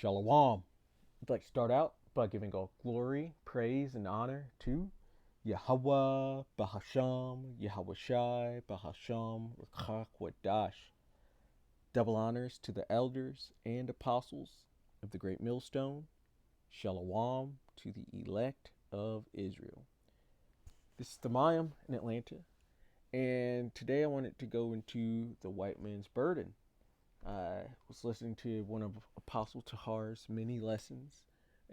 Shalom. I'd like to start out by giving all glory, praise, and honor to Yahweh, Bahasham, Yahweh Shai, Bahasham, Rakak Wadash. Double honors to the elders and apostles of the great millstone. Shalom to the elect of Israel. This is the Mayim in Atlanta, and today I wanted to go into the Whitemans Burden. I was listening to one of Apostle Tahar's many lessons,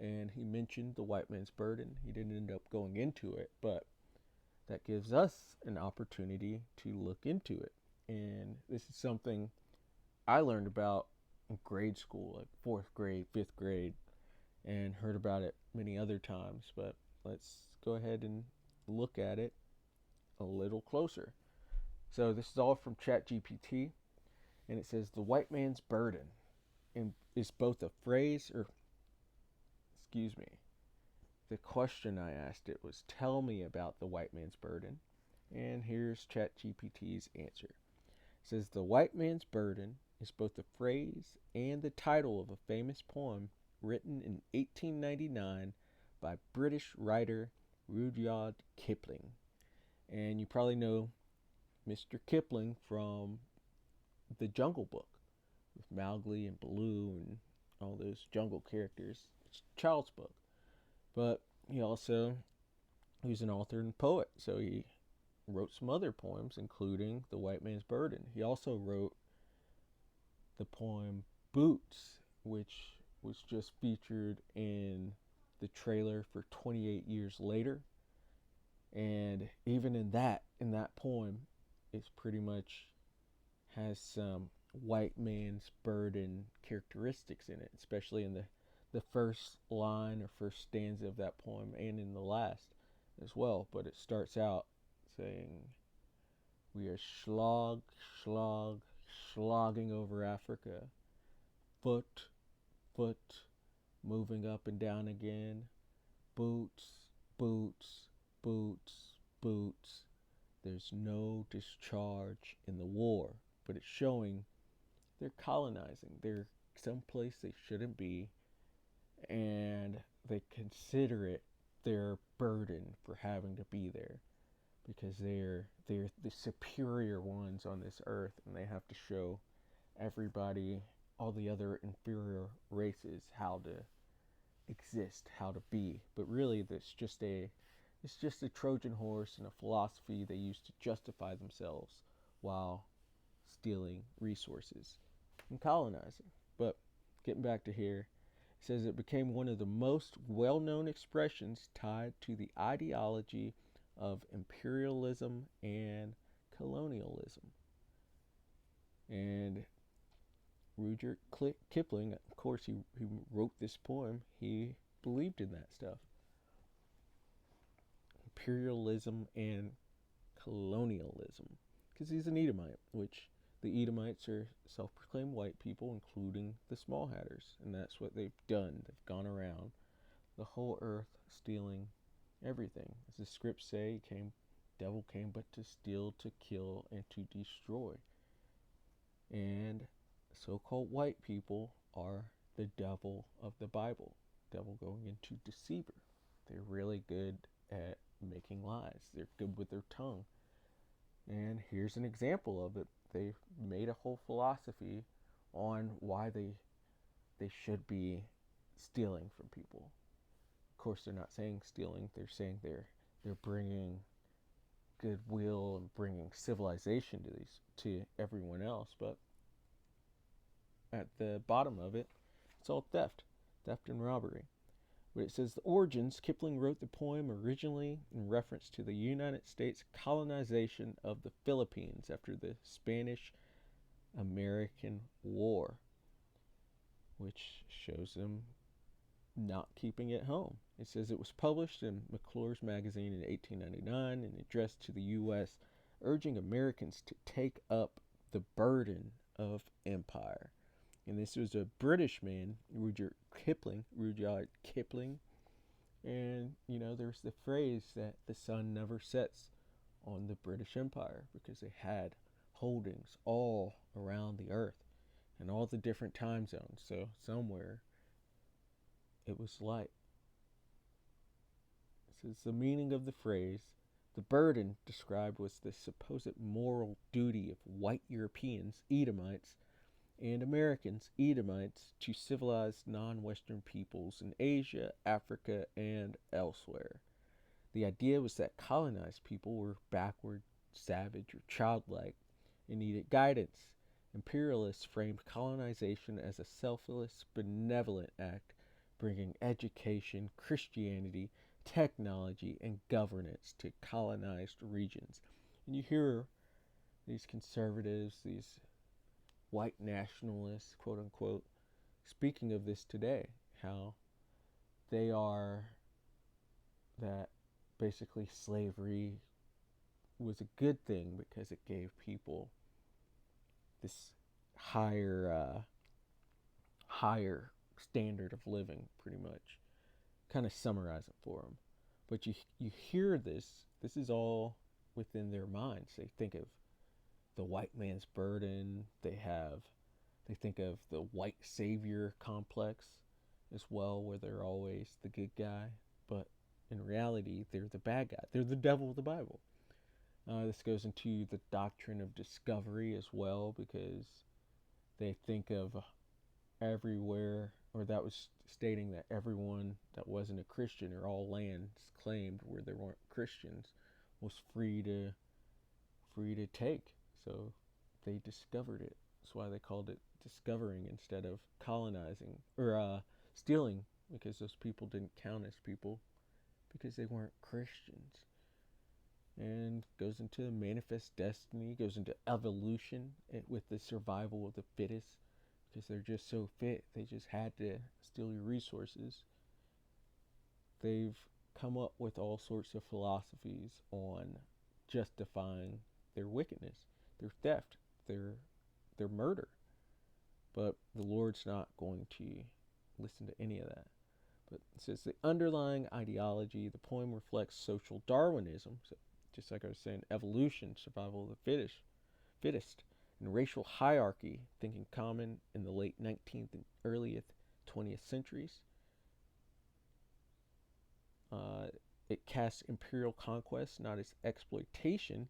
and he mentioned the Whitemans Burden. He didn't end up going into it, but that gives us an opportunity to look into it. And this is something I learned about in grade school, like fourth grade, fifth grade, and heard about it many other times. But let's go ahead and look at it a little closer. So this is all from ChatGPT. And it says the Whitemans Burden is both a phrase, or excuse me, the question I asked it was, tell me about the Whitemans Burden. And here's ChatGPT's answer. It says the Whitemans Burden is both a phrase and the title of a famous poem written in 1899 by British writer Rudyard Kipling. And you probably know Mr. Kipling from the Jungle Book with Mowgli and Baloo and all those jungle characters. It's a child's book. But he was an author and poet, so he wrote some other poems, including The Whitemans Burden. He also wrote the poem Boots, which was just featured in the trailer for 28 Years Later. And even in that poem, it's pretty much has some white man's burden characteristics in it, especially in the first line or first stanza of that poem and in the last as well. But it starts out saying, we are slogging over Africa, foot, moving up and down again, boots, there's no discharge in the war. But it's showing they're colonizing. They're someplace they shouldn't be, and they consider it their burden for having to be there because they're the superior ones on this earth, and they have to show everybody, all the other inferior races, how to exist, how to be. But really, it's just a Trojan horse and a philosophy they use to justify themselves while stealing resources and colonizing. But getting back to here, it says it became one of the most well-known expressions tied to the ideology of imperialism and colonialism. And Rudyard Kipling, of course, he wrote this poem. He believed in that stuff. Imperialism and colonialism. Because he's an Edomite, which the Edomites are self-proclaimed white people, including the Small Hatters. And that's what they've done. They've gone around the whole earth stealing everything. As the scripts say, devil came but to steal, to kill, and to destroy. And so-called white people are the devil of the Bible. Devil going into deceiver. They're really good at making lies. They're good with their tongue. And here's an example of it. They made a whole philosophy on why they should be stealing from people. Of course, they're not saying stealing. They're saying they're bringing goodwill and bringing civilization to everyone else. But at the bottom of it, it's all theft and robbery. But it says the origins. Kipling wrote the poem originally in reference to the United States colonization of the Philippines after the Spanish-American War, which shows them not keeping it home. It says it was published in McClure's magazine in 1899 and addressed to the U.S., urging Americans to take up the burden of empire. And this was a British man, Rudyard Kipling. And, there's the phrase that the sun never sets on the British Empire because they had holdings all around the earth and all the different time zones. So somewhere it was light. This is the meaning of the phrase. The burden described was the supposed moral duty of white Europeans, Edomites, and Americans, Edomites, to civilized non-Western peoples in Asia, Africa, and elsewhere. The idea was that colonized people were backward, savage, or childlike and needed guidance. Imperialists framed colonization as a selfless, benevolent act, bringing education, Christianity, technology, and governance to colonized regions. And you hear these conservatives, these white nationalists, quote unquote, speaking of this today, how they are that basically slavery was a good thing because it gave people this higher standard of living, pretty much. Kind of summarize it for them. But you hear this. This is all within their minds. They think of the white man's burden. They think of the white savior complex as well, where they're always the good guy, but in reality, they're the bad guy. They're the devil of the Bible. This goes into the doctrine of discovery as well, because they think of everywhere, or that was stating that everyone that wasn't a Christian, or all lands claimed where there weren't Christians, was free to take. So they discovered it. That's why they called it discovering instead of colonizing or stealing, because those people didn't count as people because they weren't Christians. And goes into manifest destiny, goes into evolution with the survival of the fittest, because they're just so fit, they just had to steal your resources. They've come up with all sorts of philosophies on justifying their wickedness, their theft, their murder. But the Lord's not going to listen to any of that. But it says the underlying ideology, the poem reflects social Darwinism, so just like I was saying, evolution, survival of the fittest, and racial hierarchy, thinking common in the late 19th and early 20th centuries. It casts imperial conquest not as exploitation,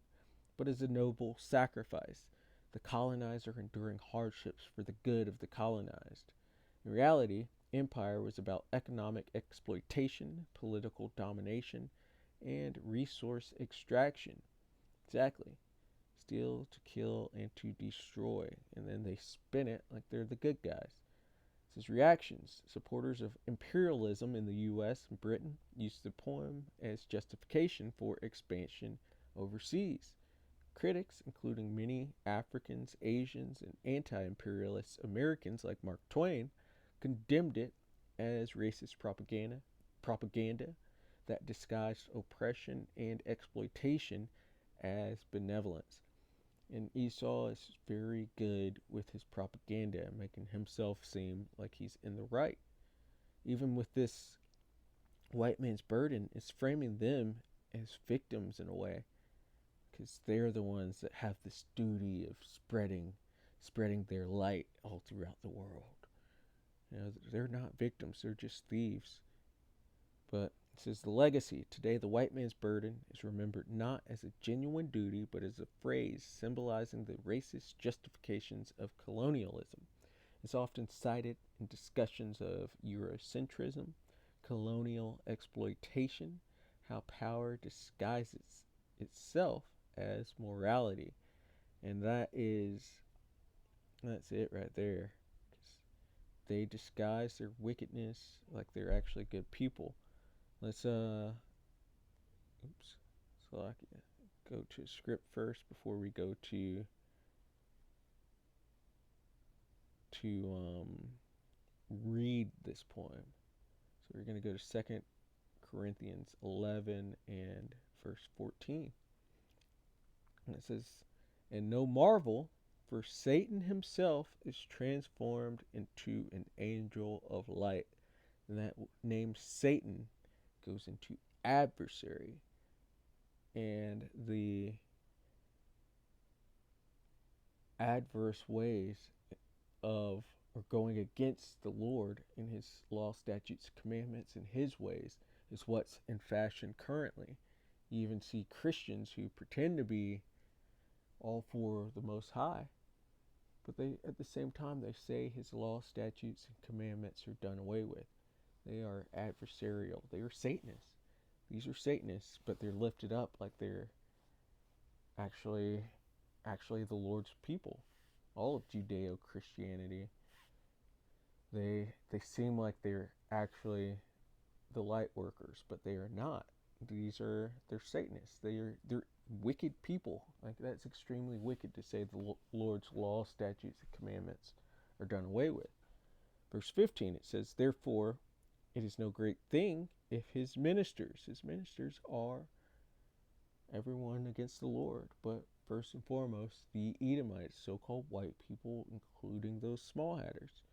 but as a noble sacrifice, the colonizer enduring hardships for the good of the colonized. In reality, empire was about economic exploitation, political domination, and resource extraction. Exactly. Steal, to kill, and to destroy. And then they spin it like they're the good guys. It says reactions. Supporters of imperialism in the U.S. and Britain used the poem as justification for expansion overseas. Critics, including many Africans, Asians, and anti-imperialist Americans like Mark Twain, condemned it as racist propaganda that disguised oppression and exploitation as benevolence. And Esau is very good with his propaganda, making himself seem like he's in the right. Even with this Whitemans Burden, is framing them as victims in a way, because they're the ones that have this duty of spreading their light all throughout the world. You know, they're not victims, they're just thieves. But it says the legacy. Today, the white man's burden is remembered not as a genuine duty, but as a phrase symbolizing the racist justifications of colonialism. It's often cited in discussions of Eurocentrism, colonial exploitation, how power disguises itself as morality. And that's it right there. They disguise their wickedness like they're actually good people. Let's so I can go to script first before we go to read this poem. So we're going to go to 2 Corinthians 11 and verse 14. And it says, "And no marvel, for Satan himself is transformed into an angel of light." And that name Satan goes into adversary. And the adverse ways of or going against the Lord in his law, statutes, commandments, and his ways is what's in fashion currently. You even see Christians who pretend to be all for the Most High, but they, at the same time, they say his law, statutes, and commandments are done away with. They are adversarial. They are Satanists. These are Satanists, but they're lifted up like they're actually the Lord's people. All of Judeo-Christianity, they seem like they're actually the light workers, but they are not. They're Satanists. They're wicked people. Like, that's extremely wicked to say the Lord's law, statutes, and commandments are done away with. Verse 15, it says, "Therefore it is no great thing if his ministers are everyone against the Lord, but first and foremost, the Edomites, so-called white people, including those small hatters.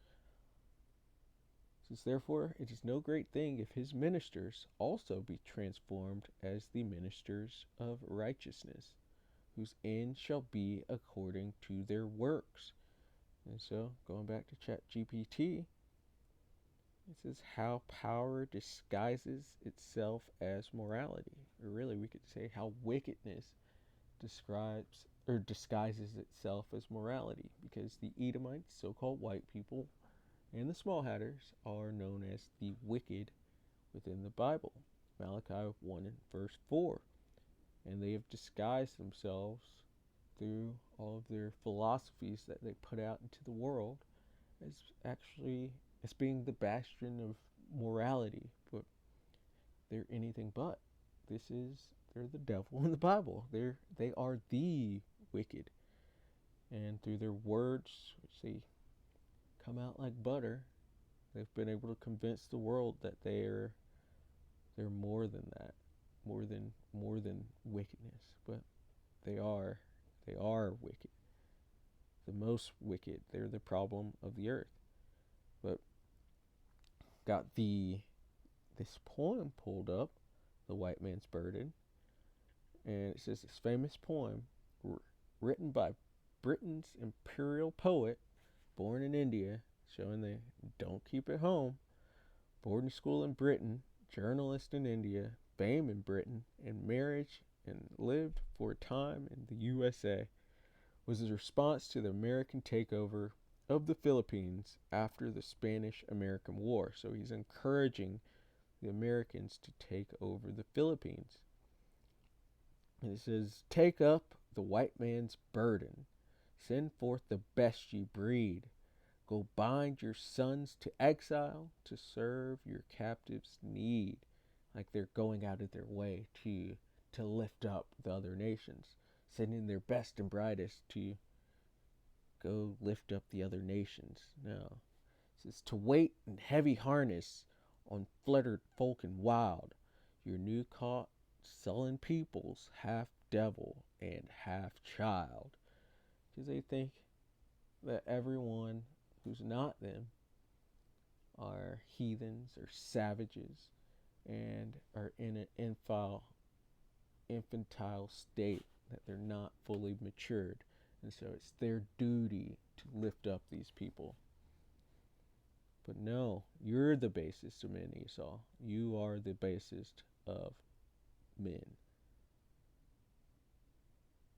It says, therefore, it is no great thing if his ministers also be transformed as the ministers of righteousness, whose end shall be according to their works." And so, going back to ChatGPT, it says how power disguises itself as morality. Or really, we could say how wickedness disguises itself as morality, because the Edomites, so-called white people, and the small hatters are known as the wicked within the Bible. Malachi 1 and verse 4. And they have disguised themselves through all of their philosophies that they put out into the world as being the bastion of morality, but they're anything but. They're the devil in the Bible. They are the wicked, and through their words, which they come out like butter, they've been able to convince the world that they're more than that, more than wickedness. But they are wicked, the most wicked. They're the problem of the earth. But got this poem pulled up, the Whitemans Burden, and it says, this famous poem written by Britain's imperial poet, born in India, showing they don't keep it home, boarding school in Britain, journalist in India, fame in Britain, and marriage, and lived for a time in the USA, was his response to the American takeover of the Philippines after the Spanish-American War. So he's encouraging the Americans to take over the Philippines. And it says, "Take up the white man's burden. Send forth the best ye breed. Go bind your sons to exile to serve your captives' need." Like they're going out of their way to lift up the other nations, sending their best and brightest to go lift up the other nations. No. It says, "To wait in heavy harness on fluttered folk and wild, your new caught sullen peoples, half devil and half child." Because they think that everyone who's not them are heathens or savages and are in an infantile state, that they're not fully matured. And so it's their duty to lift up these people. But no, you're the basest of men, Esau. You are the basest of men.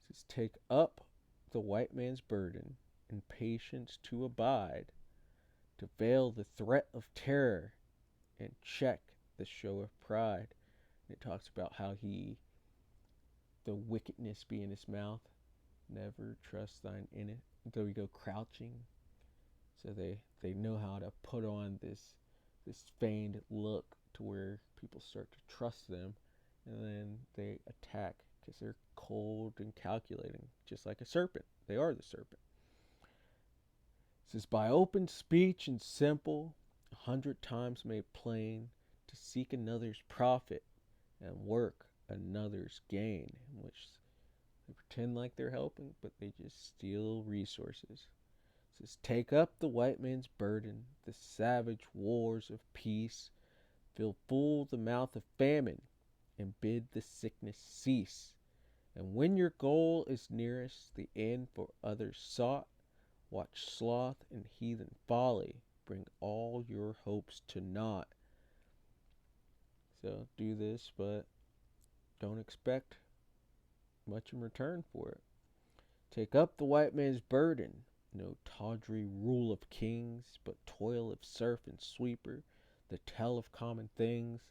It says, "Take up the white man's burden in patience to abide, to veil the threat of terror and check the show of pride." And it talks about how the wickedness be in his mouth, never trust thine in it, though he go crouching. So they know how to put on this feigned look to where people start to trust them, and then they attack because they're cold and calculating, just like a serpent. They are the serpent. It says, "By open speech and simple, 100 times made plain, to seek another's profit and work another's gain," in which they pretend like they're helping, but they just steal resources. It says, "Take up the white man's burden, the savage wars of peace, fill full the mouth of famine, and bid the sickness cease. And when your goal is nearest, the end for others sought, Watch sloth and heathen folly bring all your hopes to naught. So do this, but don't expect much in return for it. Take up the white man's burden, no tawdry rule of kings, but toil of serf and sweeper, the tell of common things.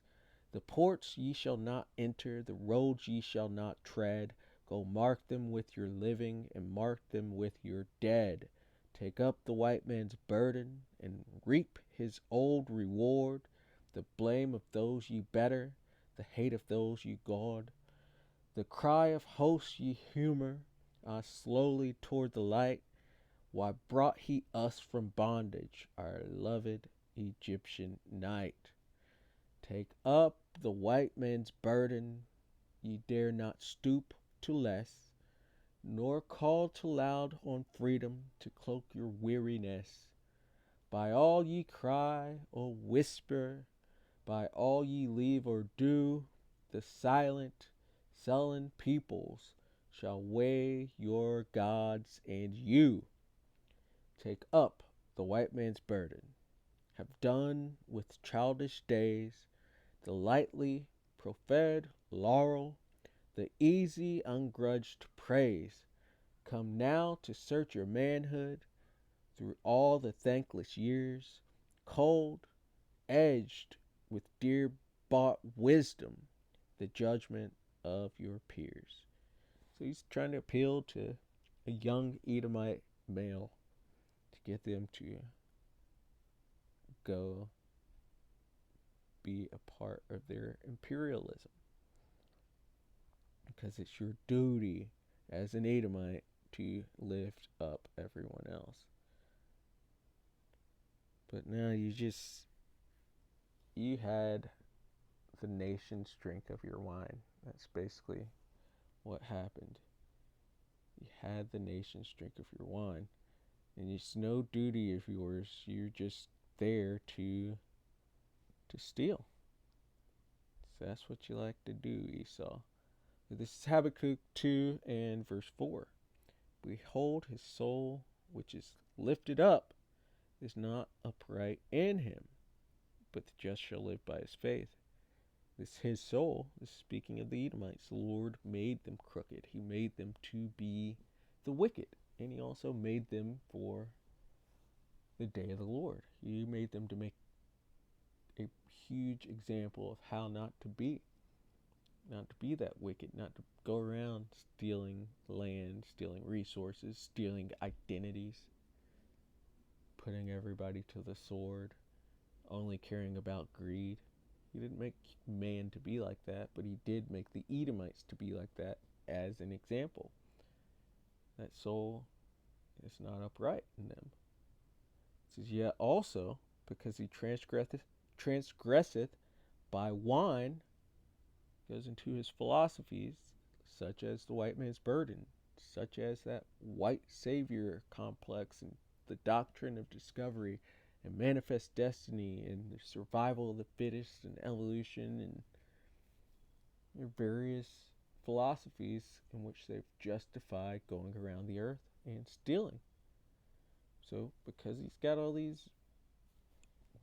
The ports ye shall not enter, the roads ye shall not tread. Go mark them with your living, and mark them with your dead. Take up the white man's burden, and reap his old reward. The blame of those ye better, the hate of those ye guard. The cry of hosts ye humor, slowly toward the light. Why brought he us from bondage, our loved Egyptian night? Take up the white man's burden, ye dare not stoop to less, nor call too loud on freedom to cloak your weariness. By all ye cry or whisper, by all ye leave or do, the silent, sullen peoples shall weigh your gods and you. Take up the white man's burden. Have done with childish days, the lightly proffered laurel, the easy ungrudged praise. Come now to search your manhood through all the thankless years, cold, edged with dear bought wisdom, the judgment of your peers. So he's trying to appeal to a young Edomite male to get them to go be a part of their imperialism. Because it's your duty as an Edomite to lift up everyone else. But now you had the nation's drink of your wine. That's basically what happened. You had the nation's drink of your wine. And it's no duty of yours. You're just there to steal. So that's what you like to do, Esau. This is Habakkuk 2 and verse 4. Behold, his soul, which is lifted up, is not upright in him, but the just shall live by his faith. This his soul is speaking of the Edomites. The Lord made them crooked. He made them to be the wicked. And he also made them for the day of the Lord. He made them to make a huge example of how not to be. Not to be that wicked, not to go around stealing land, stealing resources, stealing identities, putting everybody to the sword, only caring about greed. He didn't make man to be like that, but he did make the Edomites to be like that as an example. That soul is not upright in them. It says, yet also, because he transgresseth by wine, goes into his philosophies, such as the white man's burden, such as that white savior complex and the doctrine of discovery and manifest destiny and the survival of the fittest and evolution and your various philosophies in which they've justified going around the earth and stealing. So because he's got all these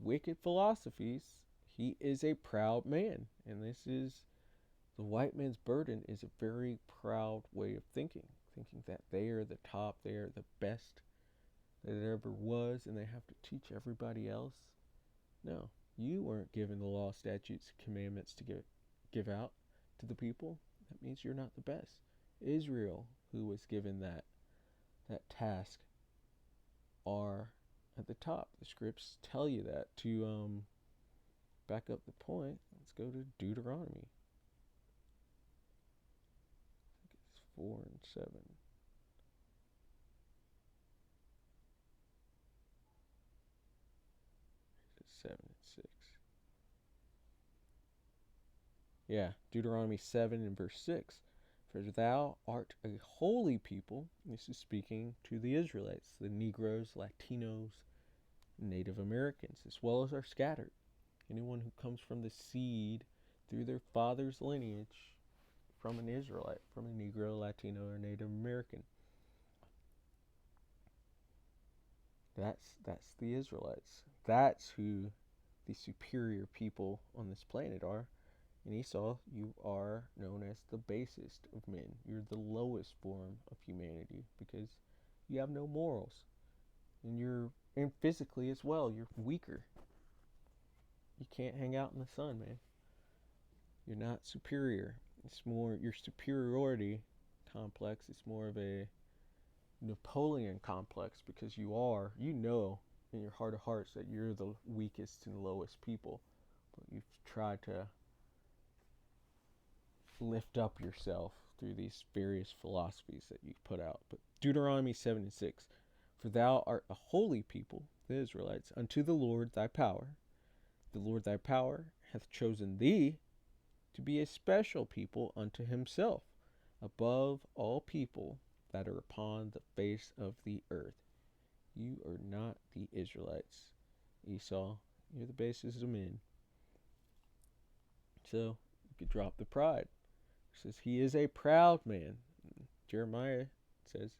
wicked philosophies, he is a proud man. And this is the white man's burden is a very proud way of thinking that they are the top, they are the best that it ever was, and they have to teach everybody else. No, you weren't given the law, statutes, commandments to give out to the people. That means you're not the best. Israel, who was given that task, are at the top. The scripts tell you that. To back up the point, let's go to Deuteronomy. I think it's 4 and 7. It's 7 and 6. Yeah, Deuteronomy 7 and verse 6. For thou art a holy people. This is speaking to the Israelites, the Negroes, Latinos, Native Americans, as well as are scattered. Anyone who comes from the seed through their father's lineage from an Israelite, from a Negro, Latino, or Native American. That's the Israelites. That's who the superior people on this planet are. And Esau, you are known as the basest of men. You're the lowest form of humanity because you have no morals. And physically as well, you're weaker. You can't hang out in the sun, man. You're not superior. It's more your superiority complex. It's more of a Napoleon complex because you know in your heart of hearts that you're the weakest and lowest people. But you've tried to lift up yourself through these various philosophies that you've put out. But Deuteronomy 7:6, for thou art a holy people, the Israelites, unto the Lord thy power. The Lord thy power hath chosen thee to be a special people unto himself, above all people that are upon the face of the earth. You are not the Israelites, Esau. You're the basest of men. So you could drop the pride. It says he is a proud man. Jeremiah says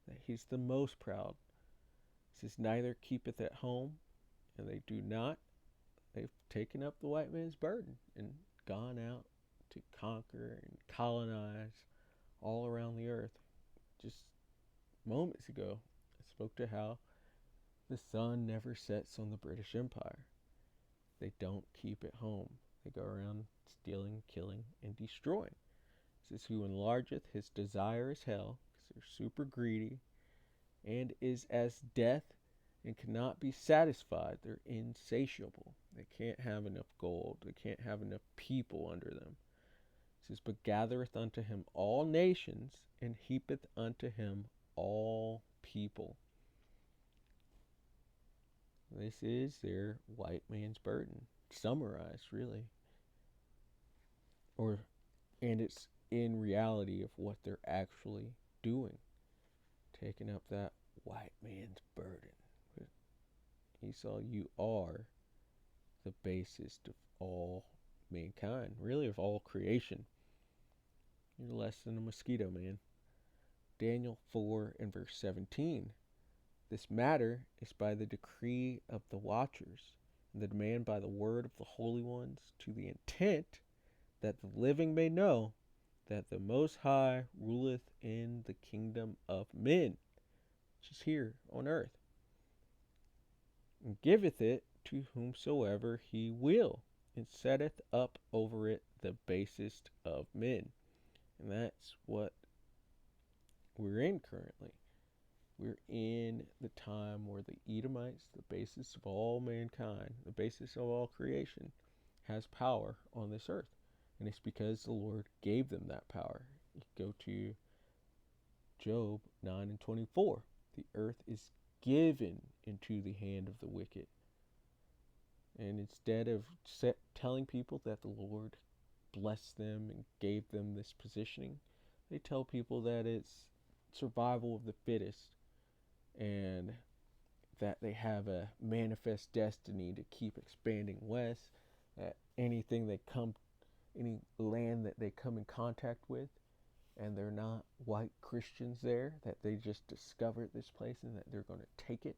that he's the most proud. It says neither keepeth at home, and they do not. They've taken up the white man's burden and gone out to conquer and colonize all around the earth. Just moments ago, I spoke to how the sun never sets on the British Empire. They don't keep it home. They go around stealing, killing, and destroying. This is who enlargeth his desire is hell, because they're super greedy, and is as death, and cannot be satisfied. They're insatiable. They can't have enough gold. They can't have enough people under them. It says, but gathereth unto him all nations, and heapeth unto him all people. This is their white man's burden, summarized, really. And it's in reality of what they're actually doing, taking up that white man's burden. But Esau, you are the basest of all mankind, really of all creation. You're less than a mosquito, man. Daniel 4 and verse 17. This matter is by the decree of the watchers, and the demand by the word of the holy ones, to the intent that the living may know that the Most High ruleth in the kingdom of men, which is here on earth, and giveth it to whomsoever he will, and setteth up over it the basest of men. And that's what we're in currently. We're in the time where the Edomites, the basis of all mankind, the basis of all creation, has power on this earth. And it's because the Lord gave them that power. You go to Job 9 and 24. The earth is given into the hand of the wicked. And instead of telling people that the Lord blessed them and gave them this positioning, they tell people that it's survival of the fittest and that they have a manifest destiny to keep expanding west, that any land that they come in contact with, and they're not white Christians there, that they just discovered this place and that they're going to take it,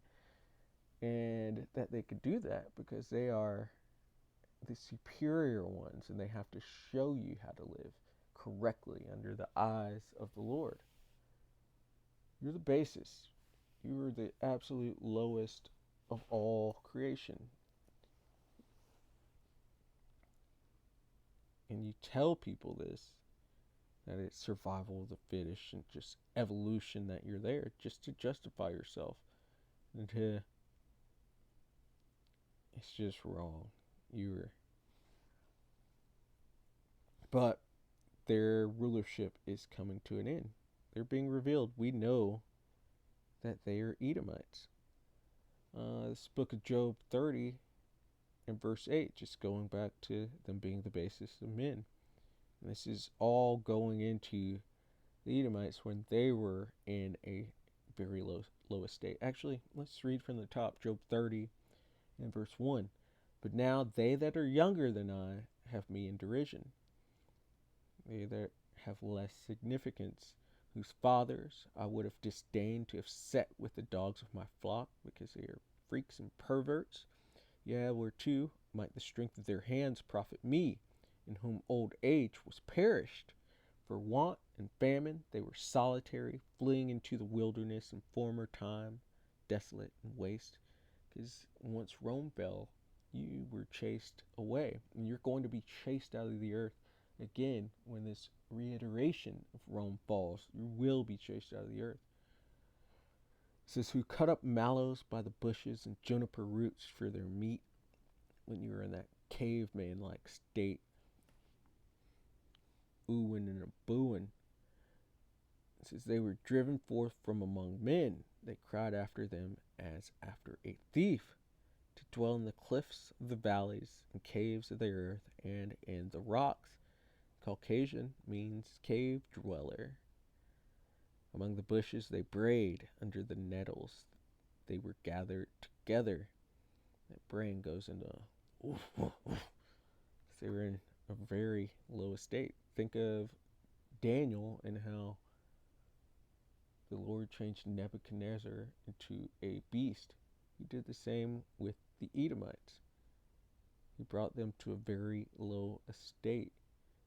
and that they could do that because they are the superior ones and they have to show you how to live correctly under the eyes of the Lord. You're the basis. You are the absolute lowest of all creation. And you tell people this, that it's survival of the fittest and just evolution, that you're there just to justify yourself. And it's just wrong. But their rulership is coming to an end. They're being revealed. We know that they are Edomites. This book of Job 30 and verse 8, just going back to them being the basis of men. And this is all going into the Edomites when they were in a very low estate. Actually, let's read from the top, Job 30 and verse 1. But now they that are younger than I have me in derision. They that have less significance whose fathers I would have disdained to have set with the dogs of my flock, because they are freaks and perverts. Yea, whereto might the strength of their hands profit me, in whom old age was perished. For want and famine they were solitary, fleeing into the wilderness in former time, desolate and waste. Because once Rome fell, you were chased away, and you're going to be chased out of the earth again when this reiteration of Rome falls. You will be chased out of the earth. It says, who cut up mallows by the bushes and juniper roots for their meat, when you were in that caveman like state, oohing and a booing. It says, they were driven forth from among men. They cried after them as after a thief, to dwell in the cliffs of the valleys and caves of the earth and in the rocks. Caucasian means cave dweller. Among the bushes they brayed, under the nettles they were gathered together. That brain goes into oof, oof, oof. They were in a very low estate. Think of Daniel and how the Lord changed Nebuchadnezzar into a beast. He did the same with the Edomites. He brought them to a very low estate.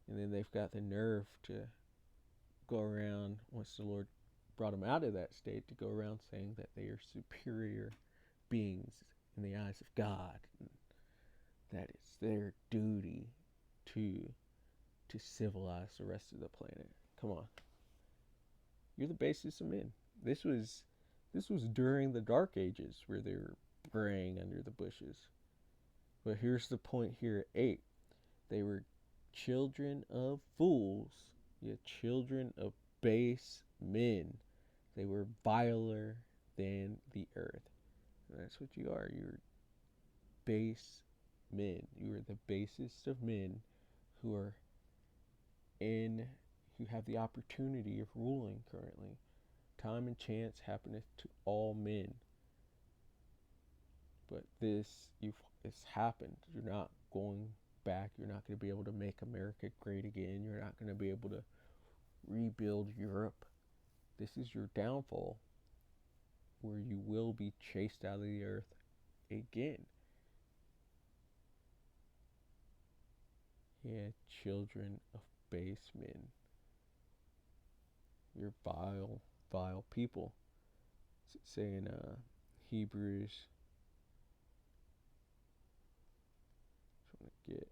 And then they've got the nerve to go around, once the Lord brought them out of that state, to go around saying that they are superior beings in the eyes of God. And that it's their duty to civilize the rest of the planet. Come on. You're the basis of men. This was during the Dark Ages where they were braying under the bushes. But here's the point here at 8. They were children of fools, yet children of base men. They were viler than the earth. And that's what you are. You're base men. You are the basest of men who are who have the opportunity of ruling currently. Time and chance happeneth to all men. But it's happened. You're not going back. You're not going to be able to make America great again. You're not going to be able to rebuild Europe. This is your downfall, where you will be chased out of the earth again. Yeah, children of base men. You're vile, vile people. It's saying Hebrews. Just want to get.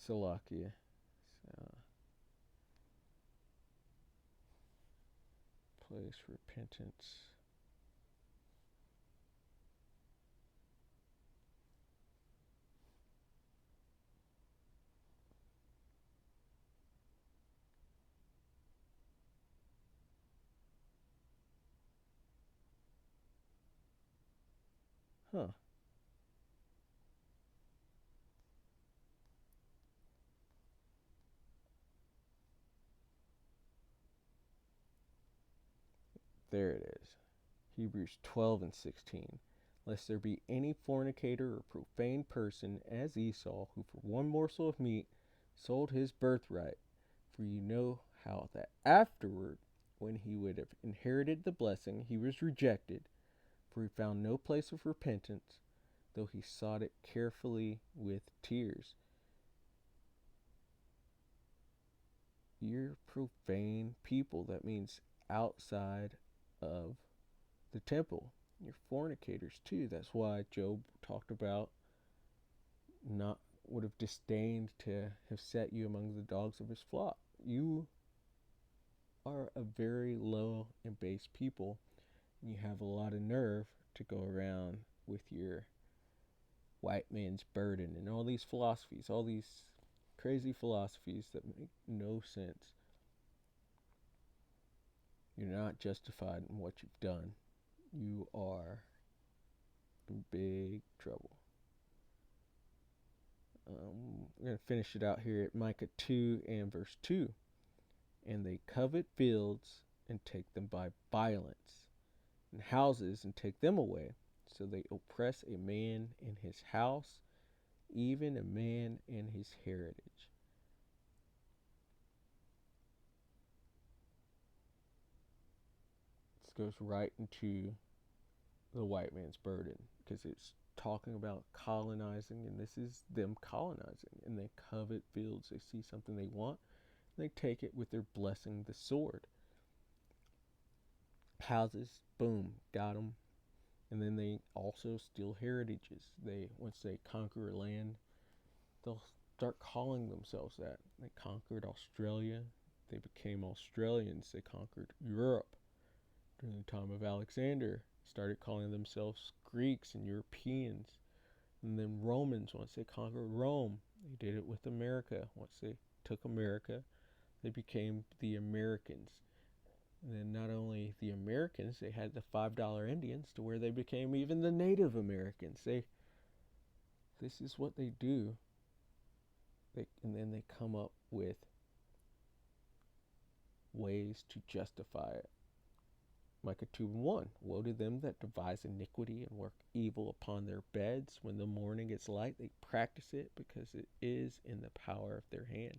Salakia. Place repentance. Huh. There it is. Hebrews 12 and 16. Lest there be any fornicator or profane person as Esau, who for one morsel of meat sold his birthright. For you know how that afterward, when he would have inherited the blessing, he was rejected, for he found no place of repentance, though he sought it carefully with tears. You're profane people. That means outside of the temple. You're fornicators too. That's why Job talked about not would have disdained to have set you among the dogs of his flock. You are a very low and base people, and you have a lot of nerve to go around with your Whitemans Burden and all these philosophies, all these crazy philosophies that make no sense. You're not justified in what you've done. You are in big trouble. We're going to finish it out here at Micah 2 and verse 2. And they covet fields and take them by violence, and houses and take them away. So they oppress a man in his house, even a man in his heritage. This goes right into the Whitemans Burden, because it's talking about colonizing, and this is them colonizing, and they covet fields. They see something they want, and they take it with their blessing, the sword. Houses, boom, got them. And then they also steal heritages. Once they conquer a land, they'll start calling themselves that. They conquered Australia. They became Australians. They conquered Europe during the time of Alexander. Started calling themselves Greeks and Europeans. And then Romans, once they conquered Rome, they did it with America. Once they took America, they became the Americans. And then not only the Americans, they had the $5 Indians, to where they became even the Native Americans. This is what they do. And then they come up with ways to justify it. Micah 2:1. Woe to them that devise iniquity and work evil upon their beds. When the morning is light, they practice it, because it is in the power of their hand.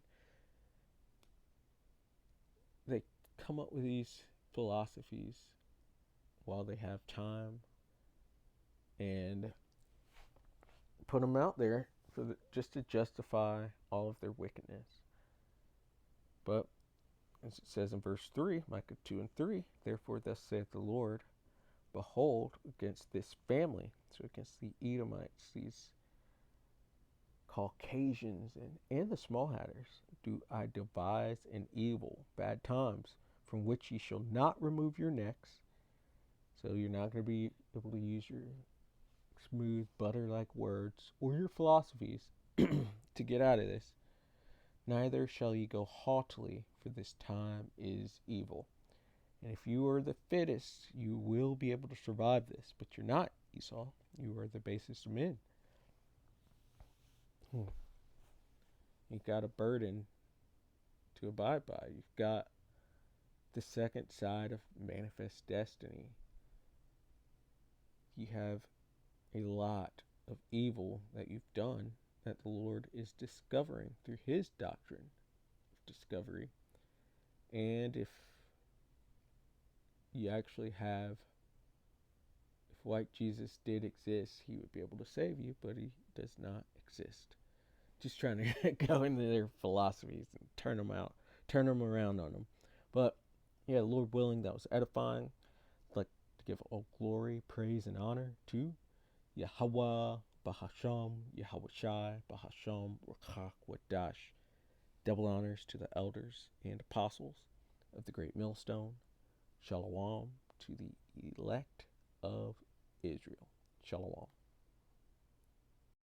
They come up with these philosophies while they have time and put them out there just to justify all of their wickedness. But as it says in verse 3, Micah 2 and 3, therefore thus saith the Lord, behold, against this family, so against the Edomites, these Caucasians and the Small Hatters, do I devise an evil, bad times, from which ye shall not remove your necks. So you're not going to be able to use your smooth, butter-like words or your philosophies to get out of this. Neither shall ye go haughtily, for this time is evil. And if you are the fittest, you will be able to survive this. But you're not, Esau. You are the basest of men. You've got a burden to abide by. You've got the second side of manifest destiny. You have a lot of evil that you've done that the Lord is discovering through his doctrine of discovery. And if you actually have, if white Jesus did exist, he would be able to save you, but he does not exist. Just trying to go into their philosophies and turn them around on them. But yeah, Lord willing, that was edifying. I'd like to give all glory, praise, and honor to Yahweh, Bahasham, Yahweh Shai, Bahasham, Rakach, Wadash. Double honors to the elders and apostles of the great millstone. Shalom to the elect of Israel. Shalom.